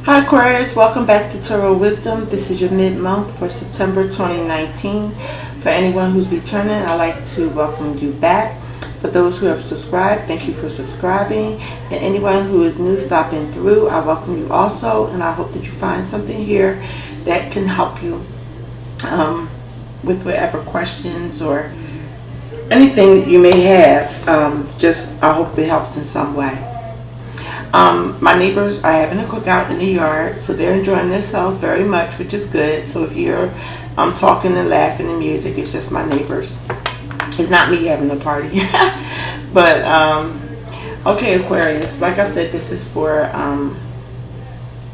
Hi Aquarius, welcome back to Tarot Wisdom. This is your mid-month for September 2019. For anyone who's returning, I'd like to welcome you back. For those who have subscribed, thank you for subscribing. And anyone who is new stopping through, I welcome you also. And I hope that you find something here that can help you with whatever questions or anything that you may have. I hope it helps in some way. My neighbors are having a cookout in the yard, so they're enjoying themselves very much, which is good. So if you're talking and laughing and music, it's just my neighbors. It's not me having a party. But okay, Aquarius, like I said, this is for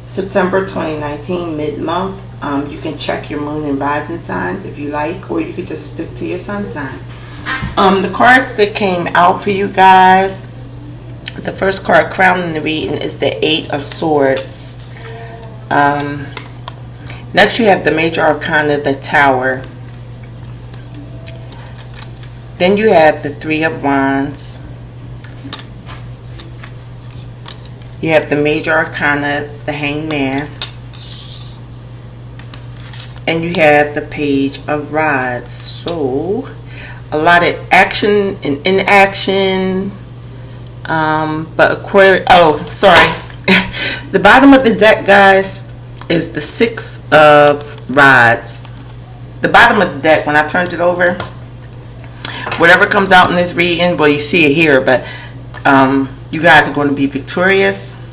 September 2019, mid-month. You can check your moon and rising signs if you like, or you could just stick to your sun sign. The cards that came out for you guys, the first card crowning the reading is the Eight of Swords. Next you have the Major Arcana, the Tower. Then you have the Three of Wands. You have the Major Arcana, the Hangman. And you have the Page of Rods. So, a lot of action and inaction. But Aquarius, the bottom of the deck, guys, is the Six of Rods. The bottom of the deck, when I turned it over, whatever comes out in this reading, well, you see it here, but you guys are going to be victorious,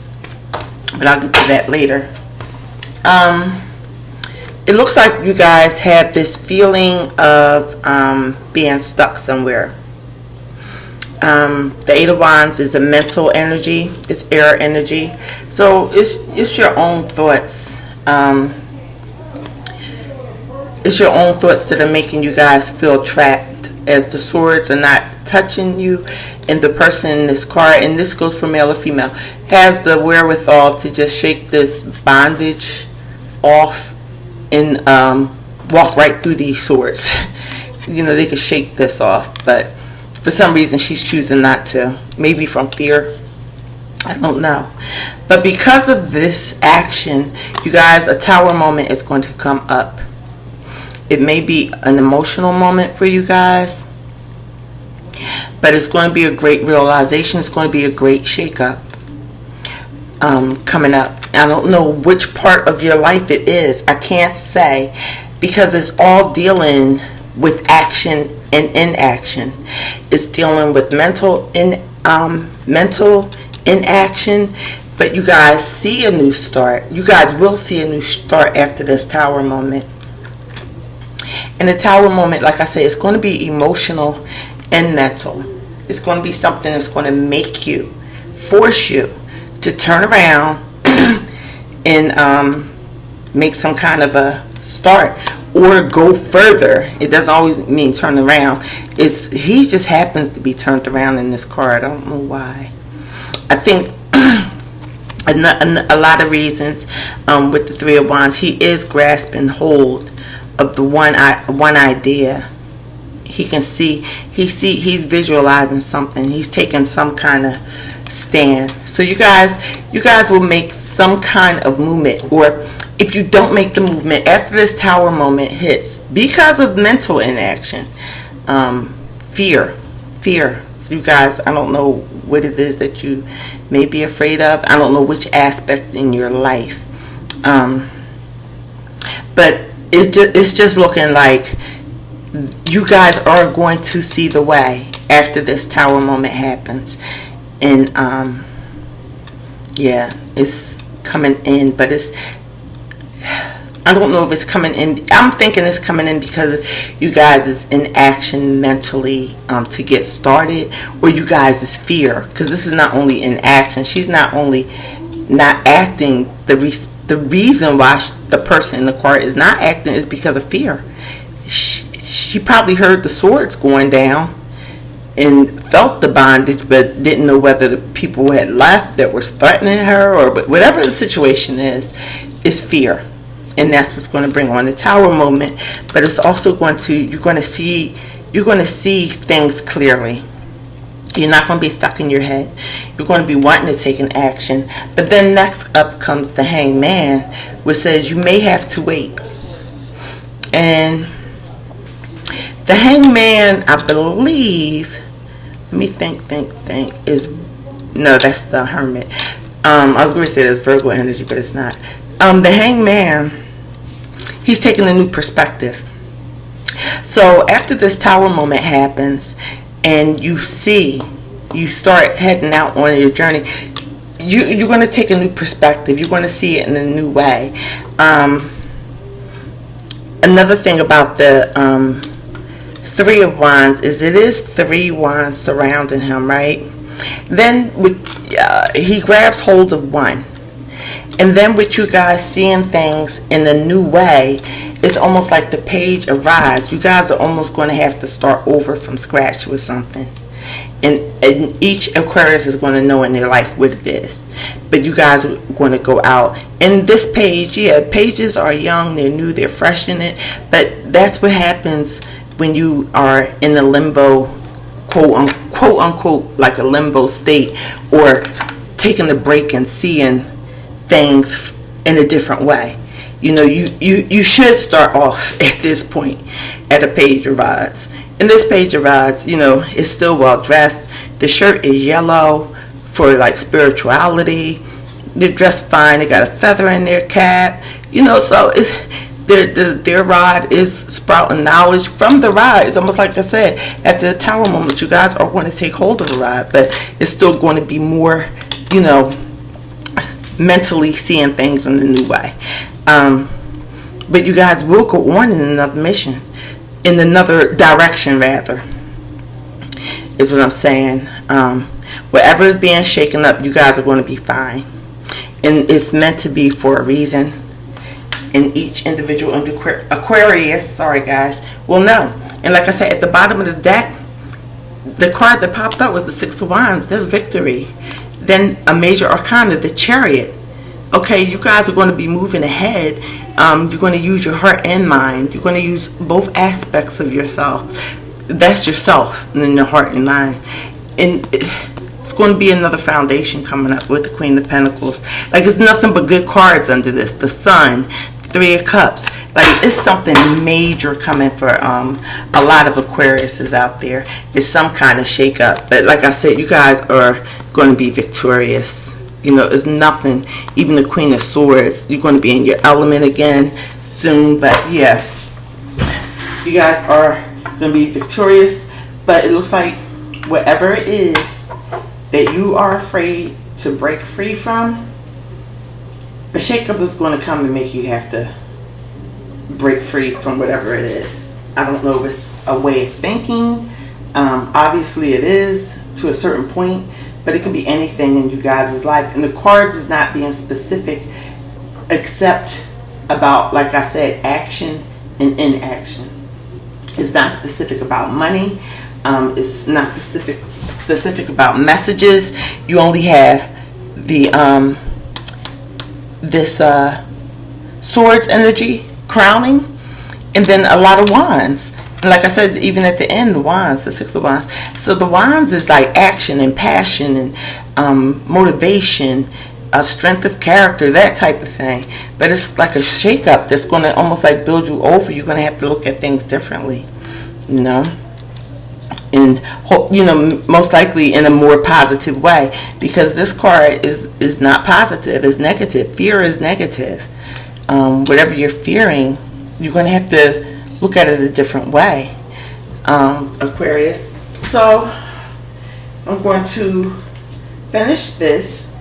but I'll get to that later. It looks like you guys have this feeling of being stuck somewhere. The Eight of Wands is a mental energy. It's air energy. So it's your own thoughts. It's your own thoughts that are making you guys feel trapped, as the swords are not touching you, and the person in this card, and this goes for male or female, has the wherewithal to just shake this bondage off and walk right through these swords. You know, they could shake this off, but for some reason she's choosing not to. Maybe from fear. I don't know. But because of this action, you guys, a tower moment is going to come up. It may be an emotional moment for you guys, but it's going to be a great realization. It's going to be a great shake-up coming up. I don't know which part of your life it is. I can't say, because it's all dealing with action and inaction. It's dealing with mental inaction, but you guys see a new start. You guys will see a new start after this tower moment. And the tower moment, like I said, it's going to be emotional and mental. It's going to be something that's going to make you, force you to turn around and make some kind of a start, or go further. It doesn't always mean turn around. He just happens to be turned around in this card. I don't know why. I think a lot of reasons with the Three of Wands, he is grasping hold of the one idea. He can see, he's visualizing something. He's taking some kind of stand. So you guys will make some kind of movement, or if you don't make the movement after this tower moment hits, because of mental inaction, fear. So you guys, I don't know what it is that you may be afraid of. I don't know which aspect in your life, but it's just looking like you guys are going to see the way after this tower moment happens. And yeah, it's coming in, but I don't know if it's coming in. I'm thinking it's coming in because you guys is in action mentally to get started, or you guys is fear, because this is not only in action. She's not only not acting. The reason why the person in the card is not acting is because of fear. She probably heard the swords going down and felt the bondage, but didn't know whether the people had left that were threatening her, or but whatever the situation is fear. And that's what's going to bring on the tower moment. But it's also going to, you're going to see things clearly. You're not going to be stuck in your head. You're going to be wanting to take an action. But then next up comes the Hangman, which says you may have to wait. And the Hangman, I believe, let me think, is, no, that's the Hermit. I was going to say that's Virgo energy, but it's not. The Hangman, he's taking a new perspective. So after this Tower moment happens, and you start heading out on your journey, you're going to take a new perspective. You're going to see it in a new way. Another thing about the Three of Wands is it is 3 wands surrounding him, right? Then he grabs hold of one. And then with you guys seeing things in a new way, it's almost like the Page of Rods. You guys are almost going to have to start over from scratch with something. And each Aquarius is going to know in their life what it is. But you guys are going to go out. And this page, pages are young, they're new, they're fresh in it. But that's what happens when you are in a limbo, quote unquote, like a limbo state, or taking a break and seeing things in a different way. You know, you should start off at this point at a Page of Rods. And this Page of Rods, you know, is still well dressed. The shirt is yellow for like spirituality. They're dressed fine. They got a feather in their cap. You know, so it's their rod is sprouting knowledge from the rod. It's almost like I said, after the Tower moment, you guys are going to take hold of the rod, but it's still going to be more, you know, mentally seeing things in a new way. But you guys will go on in another mission, in another direction rather, is what I'm saying. Whatever is being shaken up, you guys are going to be fine. And it's meant to be for a reason. And each individual Aquarius, sorry guys, will know. And like I said, at the bottom of the deck, the card that popped up was the Six of Wands. That's victory. Then a major arcana, the Chariot. Okay, you guys are going to be moving ahead. You're going to use your heart and mind. You're going to use both aspects of yourself. That's yourself, and then your heart and mind. And it's going to be another foundation coming up with the Queen of Pentacles. Like, it's nothing but good cards under this. The Sun, Three of Cups. Like, it's something major coming for a lot of Aquariuses out there. It's some kind of shake-up. But like I said, you guys are going to be victorious. You know, it's nothing. Even the Queen of Swords, you're going to be in your element again soon. But yeah, you guys are going to be victorious. But it looks like whatever it is that you are afraid to break free from, a shakeup is going to come and make you have to break free from whatever it is. I don't know if it's a way of thinking. Obviously it is to a certain point, but it could be anything in you guys' life. And the cards is not being specific except about, like I said, action and inaction. It's not specific about money. It's not specific about messages. You only have the this swords energy crowning, and then a lot of wands. And like I said, even at the end, the wands, the Six of Wands. So the wands is like action and passion and motivation, a strength of character, that type of thing. But it's like a shake-up that's going to almost like build you over. You're going to have to look at things differently, you know. And, you know, most likely in a more positive way, because this card is not positive, it's negative. Fear is negative. Whatever you're fearing, you're going to have to look at it a different way, Aquarius. So I'm going to finish this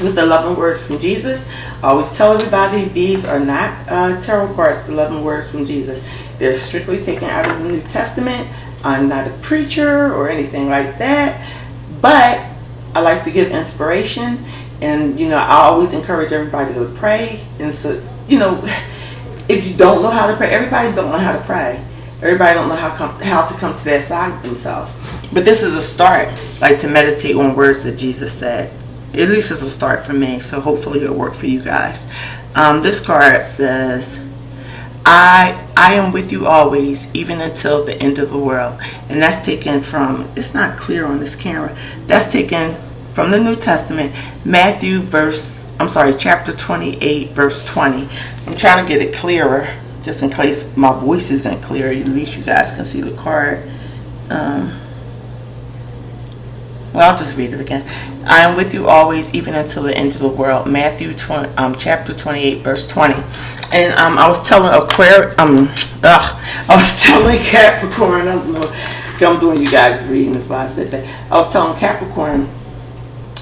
with the 11 words from Jesus. I always tell everybody these are not tarot cards, the 11 words from Jesus. They're strictly taken out of the New Testament. I'm not a preacher or anything like that, but I like to give inspiration, and you know, I always encourage everybody to pray. And so, you know, if you don't know how to pray, everybody don't know how to pray. Everybody don't know how to come to that side of themselves. But this is a start, like to meditate on words that Jesus said. At least it's a start for me, so hopefully it'll work for you guys. This card says, I I am with you always, even until the end of the world. And that's taken from, it's not clear on this camera, that's taken from the New Testament, chapter 28, verse 20. I'm trying to get it clearer, just in case my voice isn't clear. At least you guys can see the card. Well, I'll just read it again. I am with you always, even until the end of the world. Matthew chapter 28, verse 20. And I was telling I was telling Capricorn, I'm doing you guys reading, that's why I said that. I was telling Capricorn,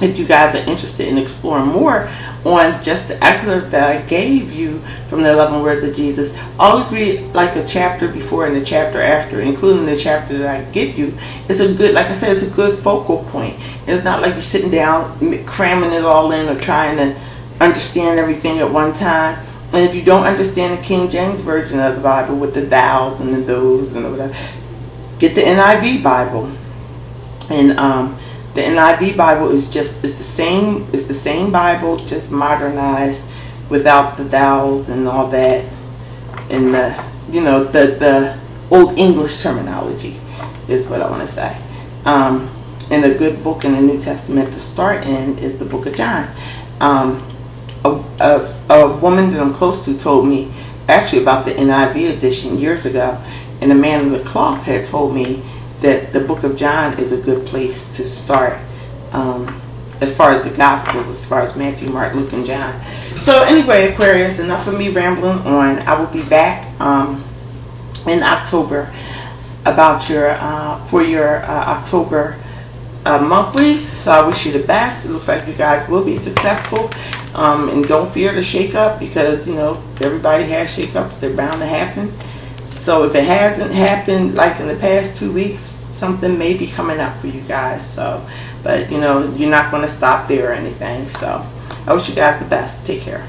if you guys are interested in exploring more on just the excerpt that I gave you from the 11 words of Jesus, always read like a chapter before and a chapter after, including the chapter that I give you. It's a good, like I said, it's a good focal point. It's not like you're sitting down cramming it all in or trying to understand everything at one time. And if you don't understand the King James Version of the Bible with the thous and the those and whatever, get the NIV Bible. And the NIV Bible is the same Bible, just modernized, without the thous and all that, and the old English terminology is what I want to say. And a good book in the New Testament to start in is the Book of John. A woman that I'm close to told me actually about the NIV edition years ago, and the man of the cloth had told me that the Book of John is a good place to start as far as the Gospels, as far as Matthew, Mark, Luke, and John. So anyway, Aquarius, enough of me rambling on. I will be back in October about your October monthlies. So I wish you the best. It looks like you guys will be successful, and don't fear the shake-up, because everybody has shake-ups. They're bound to happen. So if it hasn't happened like in the past 2 weeks, something may be coming up for you guys. So, but you're not going to stop there or anything. So I wish you guys the best. Take care.